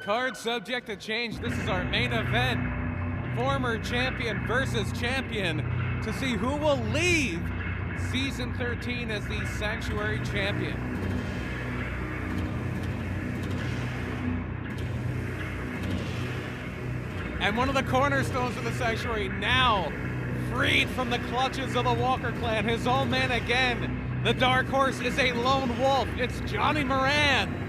Card subject to change. This is our main event. Former champion versus champion to see who will leave Season 13 as the Sanctuary champion. And one of the cornerstones of the Sanctuary now freed from the clutches of the Walker clan, his own man again. The dark horse is a lone wolf. It's Johnny Moran.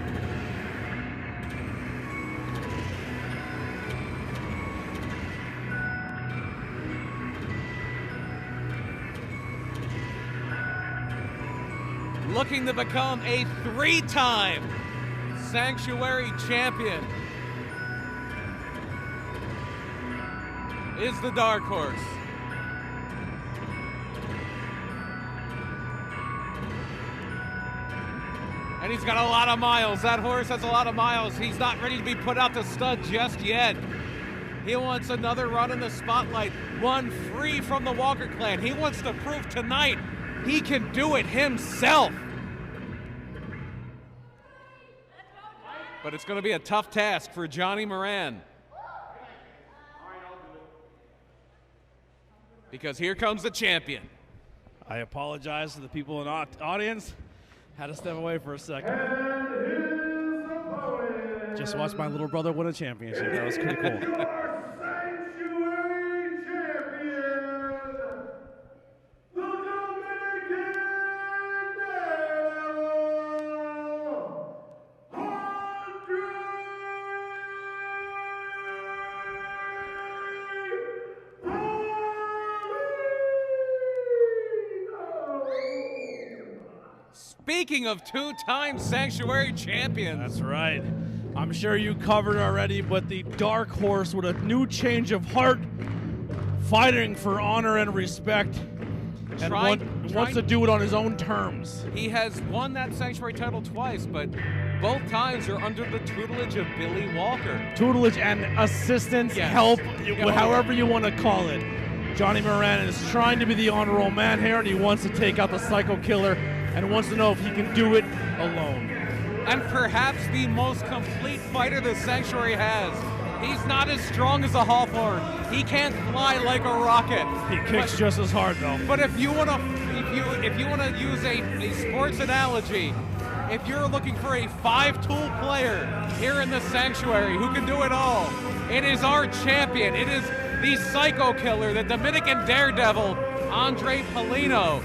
Looking to become a three-time Sanctuary champion is the dark horse. And he's got a lot of miles. That horse has a lot of miles. He's not ready to be put out to stud just yet. He wants another run in the spotlight, one free from the Walker clan. He wants to prove tonight he can do it himself. But it's going to be a tough task for Johnny Moran. Because here comes the champion. I apologize to the people in the audience. Had to step away for a second. Just watched my little brother win a championship. That was pretty cool. Speaking of two-time Sanctuary champions. That's right. I'm sure you covered already, but the dark horse with a new change of heart, fighting for honor and respect, and wants to do it on his own terms. He has won that Sanctuary title twice, but both times are under the tutelage of Billy Walker. Tutelage and assistance, yes. Help, however you want to call it. Johnny Moran is trying to be the honor roll man here, and he wants to take out the Psycho Killer and wants to know if he can do it alone. And perhaps the most complete fighter the Sanctuary has. He's not as strong as a Hawthorne. He can't fly like a rocket. He kicks just as hard though. But if you want to use a sports analogy, if you're looking for a five-tool player here in the Sanctuary who can do it all, it is our champion. It is the Psycho Killer, the Dominican Daredevil, Andry Paulino.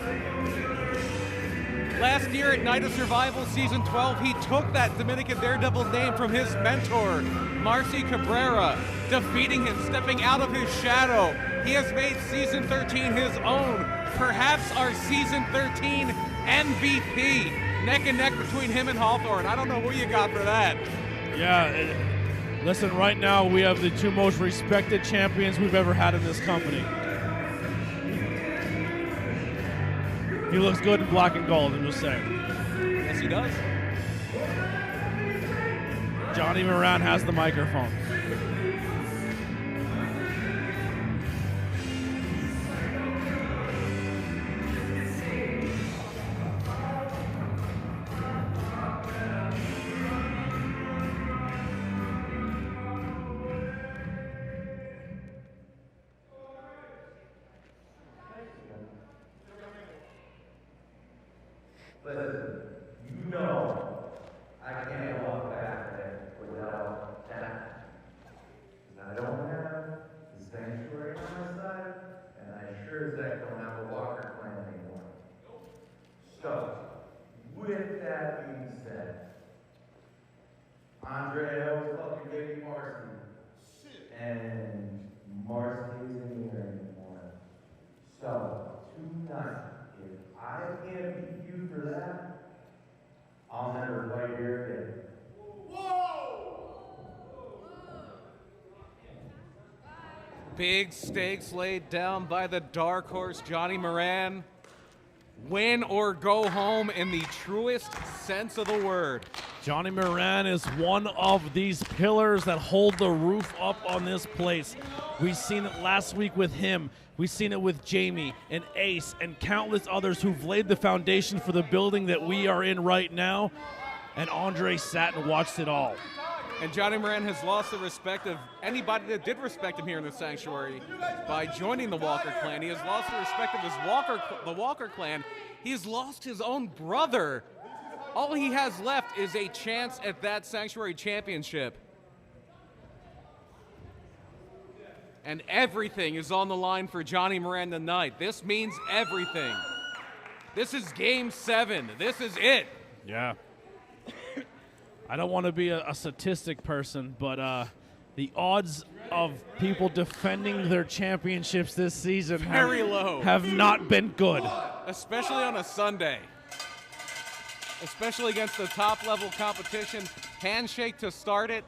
Last year at Night of Survival Season 12, he took that Dominican Daredevil name from his mentor, Marcy Cabrera, defeating him, stepping out of his shadow. He has made Season 13 his own, perhaps our Season 13 MVP. Neck and neck between him and Hawthorne. I don't know who you got for that. Yeah, listen, right now we have the two most respected champions we've ever had in this company. He looks good in black and gold, I'm just saying. Yes, he does. Johnny Moran has the microphone. Listen, you know I can't walk back there without that. And I don't have the Sanctuary on my side, and I sure as heck don't have the Walker clan anymore. So, with that being said, Andre, I always called you Baby Marcy. And Marcy isn't here anymore. So, tonight, if I can't beat you for that, I'll never fight here again. Whoa! Big stakes laid down by the dark horse, Johnny Moran. Win or go home in the truest sense of the word. Johnny Moran is one of these pillars that hold the roof up on this place. We've seen it last week with him. We've seen it with Jamie and Ace and countless others who've laid the foundation for the building that we are in right now. And Andre sat and watched it all. And Johnny Moran has lost the respect of anybody that did respect him here in the Sanctuary by joining the Walker clan. He has lost the respect of the Walker clan. He has lost his own brother. All he has left is a chance at that Sanctuary championship. And everything is on the line for Johnny Moran tonight. This means everything. This is Game 7. This is it. Yeah. I don't want to be a statistic person, but the odds of people defending their championships this season very low. Have not been good. Especially on a Sunday. Especially against the top-level competition. Handshake to start it.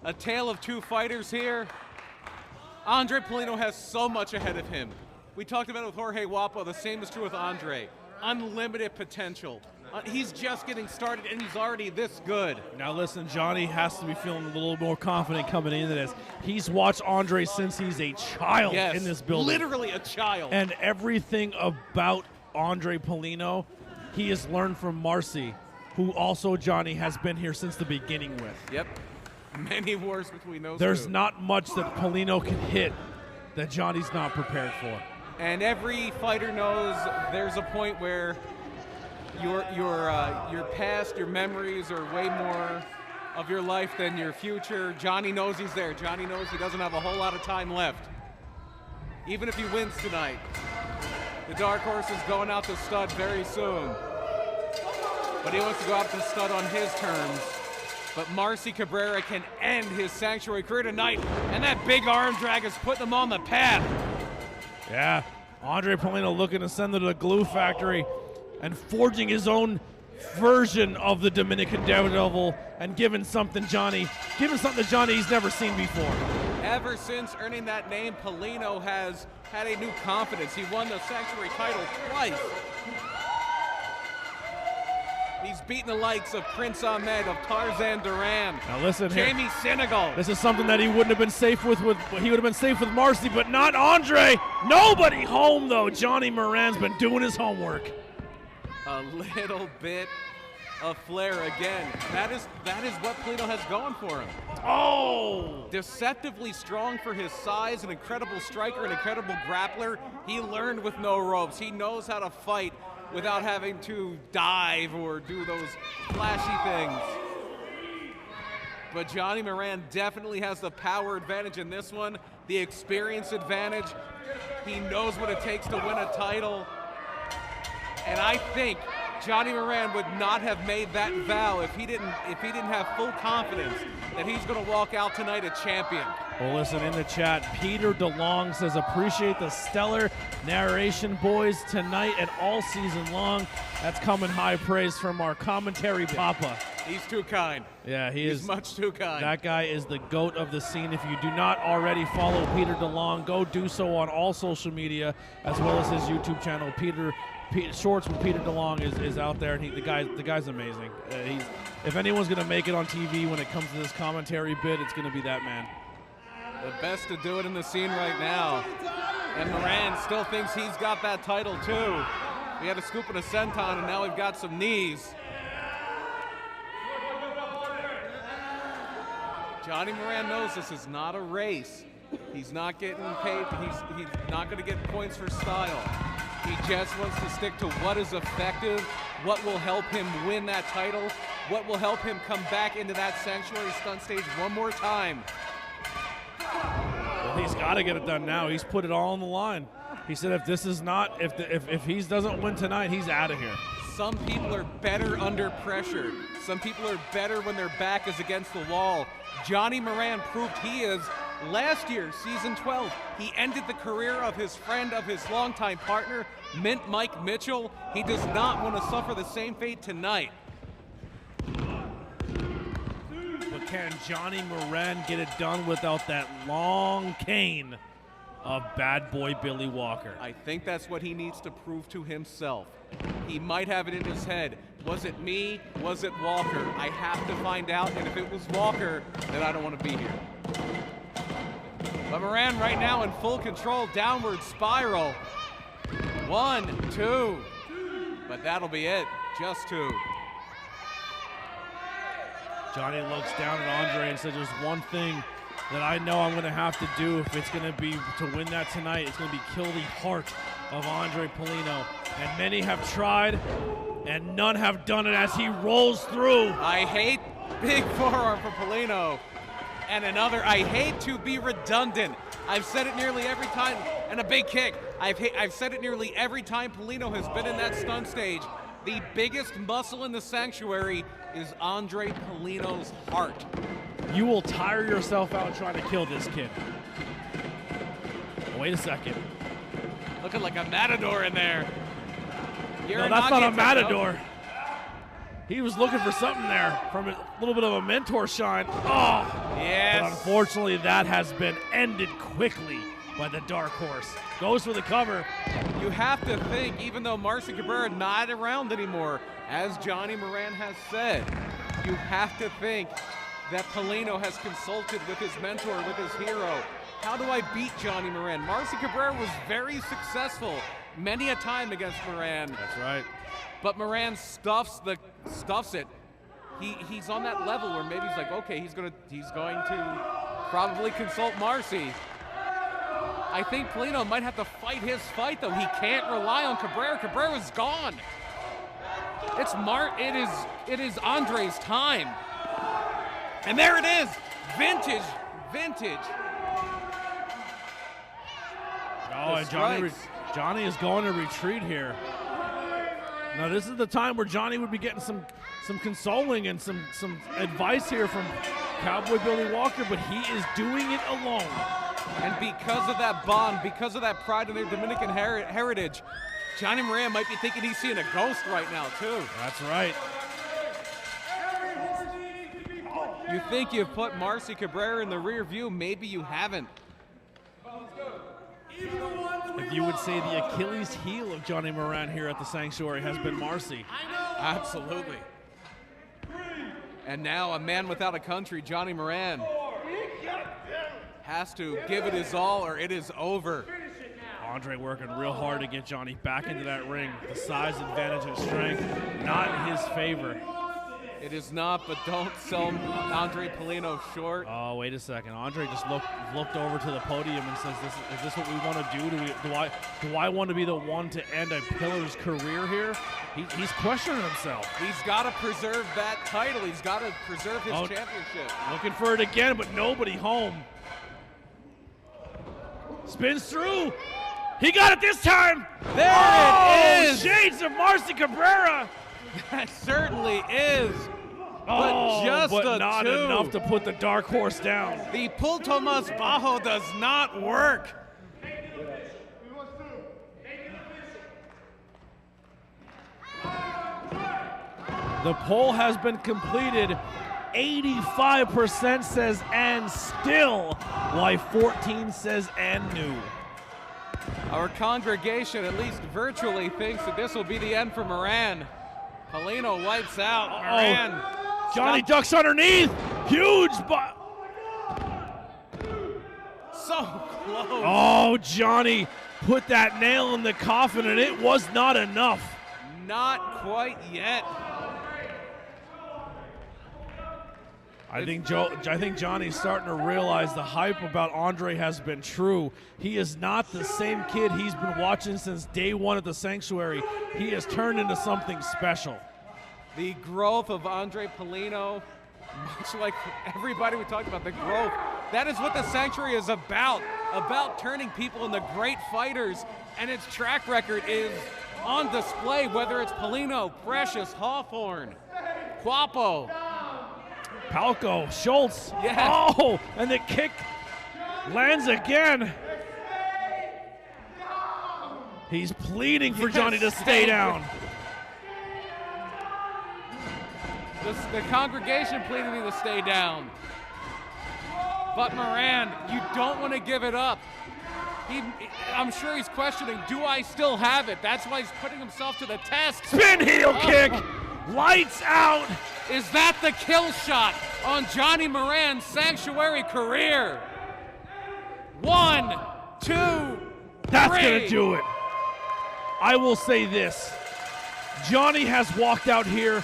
A tale of two fighters here. Andry Paulino has so much ahead of him. We talked about it with Jorge Wapo. The same is true with Andre. Unlimited potential. He's just getting started, and he's already this good. Now listen, Johnny has to be feeling a little more confident coming into this. He's watched Andre since he's a child in this building. Literally a child. And everything about Andry Paulino, he has learned from Marcy, who also Johnny has been here since the beginning with. Yep. Many wars between those There's two. not much that Paulino can hit that Johnny's not prepared for. And every fighter knows there's a point where your past, your memories are way more of your life than your future. Johnny knows he's there. Johnny knows he doesn't have a whole lot of time left. Even if he wins tonight, the dark horse is going out to stud very soon. But he wants to go out to stud on his terms. But Marcy Cabrera can end his Sanctuary career tonight, and that big arm drag is putting him on the path. Yeah, Andry Paulino looking to send it to the glue factory and forging his own version of the Dominican Daredevil and giving something Johnny he's never seen before. Ever since earning that name, Paulino has had a new confidence. He won the Sanctuary title twice. He's beaten the likes of Prince Ahmed, of Tarzan Duran, now listen Jamie here. Senegal. This is something that he wouldn't have been safe with he would have been safe with Marcy, but not Andre. Nobody home though. Johnny Moran's been doing his homework. A little bit of flair again. That is what Paulino has going for him. Oh! Deceptively strong for his size, an incredible striker, an incredible grappler. He learned with no ropes. He knows how to fight without having to dive or do those flashy things. But Johnny Moran definitely has the power advantage in this one, the experience advantage. He knows what it takes to win a title. And I think Johnny Moran would not have made that vow if he didn't have full confidence that he's going to walk out tonight a champion. Well, listen, in the chat, Peter DeLong says, appreciate the stellar narration, boys, tonight and all season long. That's coming high praise from our commentary papa. He's too kind. Yeah, He's much too kind. That guy is the GOAT of the scene. If you do not already follow Peter DeLong, go do so on all social media, as well as his YouTube channel. Shorts with Peter DeLong is out there, and the guy's amazing. If anyone's going to make it on TV when it comes to this commentary bit, it's going to be that man. The best to do it in the scene right now. And Moran still thinks he's got that title too. We had a scoop and a senton, and now we've got some knees. Johnny Moran knows this is not a race. He's not getting paid. He's not going to get points for style. He just wants to stick to what is effective, what will help him win that title, what will help him come back into that Sanctuary stunt stage one more time. Well, he's got to get it done now. He's put it all on the line. He said if he doesn't win tonight, he's out of here. Some people are better under pressure. Some people are better when their back is against the wall. Johnny Moran proved he is. Last year, season 12, he ended the career of his friend, of his longtime partner, Mint Mike Mitchell. He does not want to suffer the same fate tonight. But can Johnny Moran get it done without that long cane of bad boy Billy Walker? I think that's what he needs to prove to himself. He might have it in his head. Was it me? Was it Walker? I have to find out, and if it was Walker, then I don't want to be here. But Moran right now in full control, downward spiral. 1, 2, but that'll be it, just 2. Johnny looks down at Andre and says, there's one thing that I know I'm going to have to do if it's going to be to win that tonight. It's going to be kill the heart of Andry Paulino. And many have tried, and none have done it as he rolls through. I hate big forearm for Paulino. And another, I hate to be redundant. I've said it nearly every time, and a big kick. I've said it nearly every time Paulino has been in that stun stage. The biggest muscle in the sanctuary is Andry Paulino's heart. You will tire yourself out trying to kill this kid. Wait a second. Looking like a matador in there. No, that's not a matador. He was looking for something there from a little bit of a mentor shine. Oh, yes. But unfortunately, that has been ended quickly by the Dark Horse. Goes for the cover. You have to think, even though Marcy Cabrera not around anymore, as Johnny Moran has said, you have to think that Paulino has consulted with his mentor, with his hero. How do I beat Johnny Moran? Marcy Cabrera was very successful many a time against Moran. That's right. But Moran stuffs it. He's on that level where maybe he's like, okay, he's going to probably consult Marcy. I think Paulino might have to fight his fight, though. He can't rely on Cabrera. Cabrera's gone. It is Andre's time. And there it is. Vintage. Oh, and Johnny is going to retreat here. Now this is the time where Johnny would be getting some consoling and some advice here from Cowboy Billy Walker, but he is doing it alone. And because of that bond, because of that pride in their Dominican heritage, Johnny Moran might be thinking he's seeing a ghost right now, too. That's right. You think you've put Marcy Cabrera in the rear view, maybe you haven't. If you would say the Achilles heel of Johnny Moran here at the Sanctuary has been Marcy. Absolutely. And now a man without a country, Johnny Moran, has to give it his all or it is over. Andre working real hard to get Johnny back into that ring. The size advantage and strength, not in his favor. It is not, but don't sell Andry Paulino short. Oh, wait a second. Andre just looked over to the podium and says, is this what we want to do? Do I want to be the one to end a Pillar's career here? He's questioning himself. He's got to preserve that title. He's got to preserve his championship. Looking for it again, but nobody home. Spins through. He got it this time. There it is. Shades of Marcy Cabrera. That certainly is. But not enough to put the Dark Horse down. The Punto Mas Bajo does not work. The poll has been completed. 85% says and still, while 14 says and new. Our congregation, at least virtually, thinks that this will be the end for Moran. Paulino wipes out Moran. Johnny ducks underneath. Huge. So close. Oh, Johnny put that nail in the coffin, and it was not enough. Not quite yet. I think Johnny's starting to realize the hype about Andre has been true. He is not the same kid he's been watching since day one at the Sanctuary. He has turned into something special. The growth of Andry Paulino, much like everybody we talked about, the growth. That is what the Sanctuary is about turning people into great fighters, and its track record is on display, whether it's Paulino, Precious, Hawthorne, Guapo, Palco, Schultz. Yes. Oh, and the kick lands again. He's pleading for Johnny to stay down. The congregation pleading to stay down. But Moran, you don't want to give it up. I'm sure he's questioning, do I still have it? That's why he's putting himself to the test. Spin heel kick. Lights out. Is that the kill shot on Johnny Moran's Sanctuary career? 1, 2, 3. That's going to do it. I will say this. Johnny has walked out here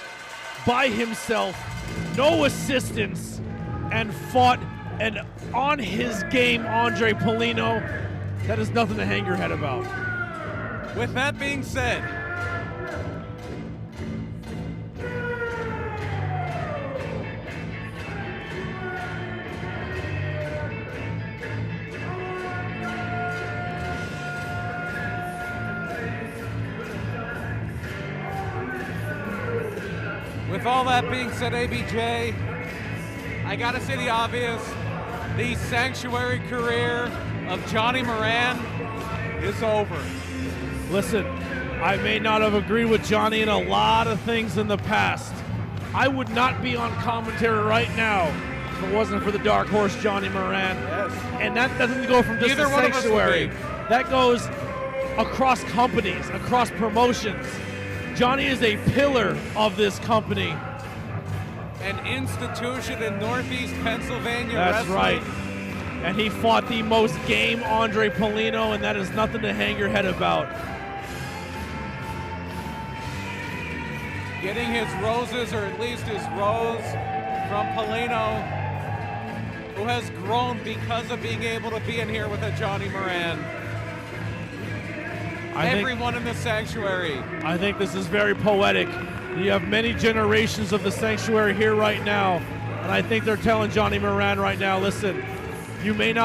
by himself no assistance, and fought an on his game Andry Paulino. That is nothing to hang your head about. With that being said, with all that being said, ABJ, I gotta say the obvious. The Sanctuary career of Johnny Moran is over. Listen, I may not have agreed with Johnny in a lot of things in the past. I would not be on commentary right now if it wasn't for the dark horse Johnny Moran. Yes. And that doesn't go from just Neither the one of us would Sanctuary. be. That goes across companies, across promotions. Johnny is a pillar of this company. An institution in Northeast Pennsylvania That's wrestling. right. And he fought the most game Andry Paulino, and that is nothing to hang your head about. Getting his roses, or at least his rose, from Paulino, who has grown because of being able to be in here with a Johnny Moran. Everyone in the Sanctuary. I think this is very poetic. You have many generations of the Sanctuary here right now, and I think they're telling Johnny Moran right now, listen, you may not